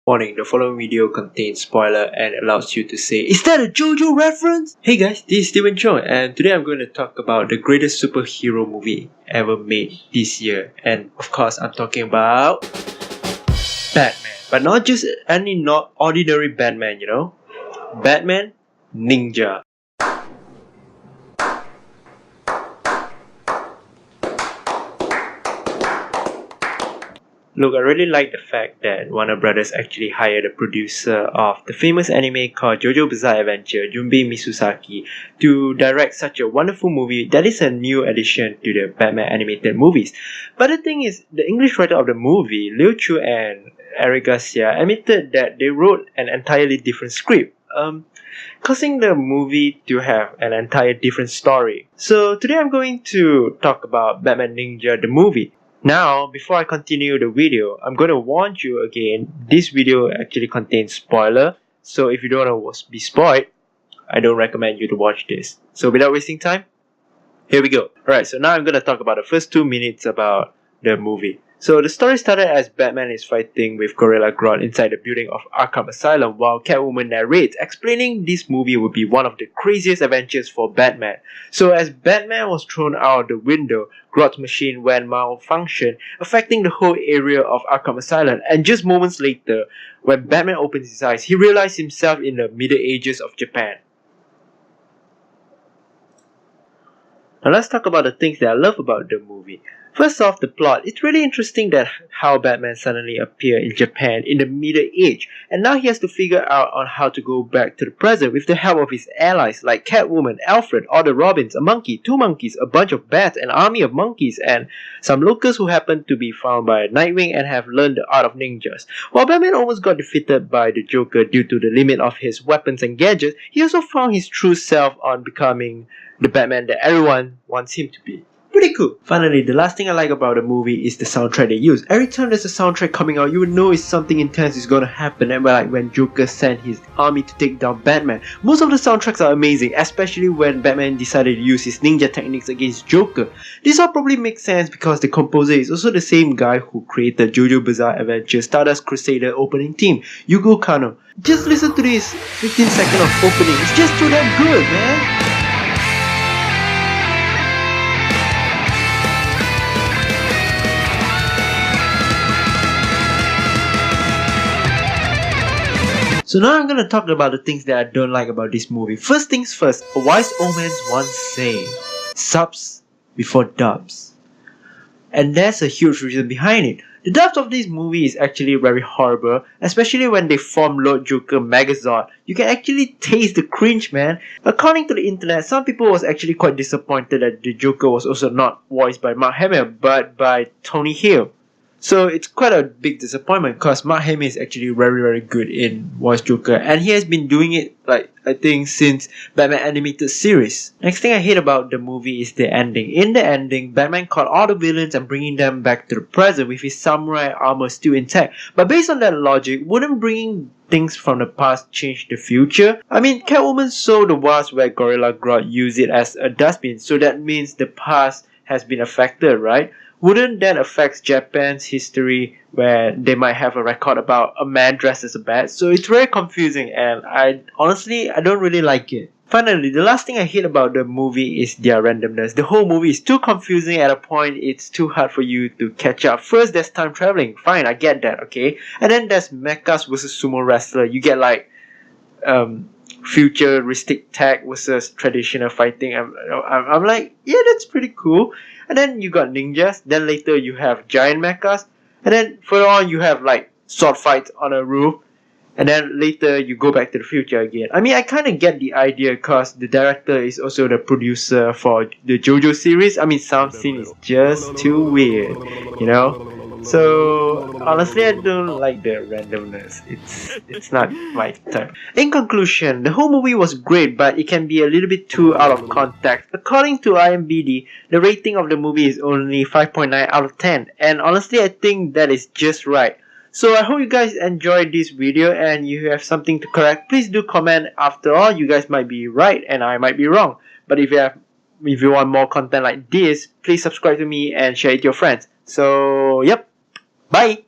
Warning, the following video contains spoiler and allows you to say, "Is that a JoJo reference?" Hey guys, this is Steven Chong, and today I'm going to talk about the greatest superhero movie ever made this year. And of course, I'm talking about Batman. But not just any not ordinary Batman, Batman Ninja. Look, I really like the fact that Warner Brothers actually hired a producer of the famous anime called JoJo Bizarre Adventure, Junpei Mizusaki, to direct such a wonderful movie that is a new addition to the Batman animated movies. But the thing is, the English writer of the movie, Liu Chu and Eric Garcia, admitted that they wrote an entirely different script, causing the movie to have an entire different story. So today I'm going to talk about Batman Ninja the movie. Now, before I continue the video, I'm going to warn you again, this video actually contains spoiler, so if you don't want to be spoiled, I don't recommend you to watch this. So without wasting time, here we go. Alright, so now I'm going to talk about the first 2 minutes about the movie. So the story started as Batman is fighting with Gorilla Grodd inside the building of Arkham Asylum while Catwoman narrates, explaining this movie would be one of the craziest adventures for Batman. So as Batman was thrown out the window, Grodd's machine went malfunction, affecting the whole area of Arkham Asylum, and just moments later, when Batman opens his eyes, he realized himself in the Middle Ages of Japan. Now let's talk about the things that I love about the movie. First off, the plot. It's really interesting that how Batman suddenly appeared in Japan in the Middle Age, and now he has to figure out on how to go back to the present with the help of his allies like Catwoman, Alfred, all the Robins, a monkey, 2 monkeys, a bunch of bats, an army of monkeys, and some locals who happen to be found by Nightwing and have learned the art of ninjas. While Batman almost got defeated by the Joker due to the limit of his weapons and gadgets, he also found his true self on becoming the Batman that everyone wants him to be. Pretty cool. Finally, the last thing I like about the movie is the soundtrack they use. Every time there's a soundtrack coming out, you would know something intense is gonna happen. And like when Joker sent his army to take down Batman, most of the soundtracks are amazing, especially when Batman decided to use his ninja techniques against Joker. This all probably makes sense because the composer is also the same guy who created JoJo Bizarre Adventure Stardust Crusader opening theme, Yugo Kanno. Just listen to this 15 seconds of opening. It's just too damn good, man. So now I'm going to talk about the things that I don't like about this movie. First things first, a wise old man once said, subs before dubs. And there's a huge reason behind it. The dubs of this movie is actually very horrible, especially when they form Lord Joker Megazord. You can actually taste the cringe, man. According to the internet, some people was actually quite disappointed that the Joker was also not voiced by Mark Hamill, but by Tony Hale. So it's quite a big disappointment because Mark Hamill is actually very good in voice Joker, and he has been doing it I think since Batman animated series. Next thing I hate about the movie is the ending. In the ending, Batman caught all the villains and bringing them back to the present with his samurai armor still intact. But based on that logic, wouldn't bringing things from the past change the future? I mean, Catwoman saw the vase where Gorilla Grodd used it as a dustbin, so that means the past has been affected, right? Wouldn't that affect Japan's history where they might have a record about a man dressed as a bat? So it's very confusing, and I don't really like it. Finally, the last thing I hate about the movie is their randomness. The whole movie is too confusing. At a point, it's too hard for you to catch up. First, there's time traveling. Fine, I get that, okay? And then there's mechas versus sumo wrestler. You get futuristic tech versus traditional fighting. I'm like, yeah, that's pretty cool. And then you got ninjas, then later you have giant mechas, and then further on you have sword fights on a roof, and then later you go back to the future again. I mean, I kind of get the idea because the director is also the producer for the JoJo series. I mean, some scene is just too weird, So honestly, I don't like the randomness. It's not my type. In conclusion, the whole movie was great, but it can be a little bit too out of context. According to IMDb, the rating of the movie is only 5.9 out of 10, and honestly, I think that is just right. So I hope you guys enjoyed this video and you have something to correct. Please do comment. After all, you guys might be right and I might be wrong. But if you want more content like this, please subscribe to me and share it with your friends. So, yep. Bye!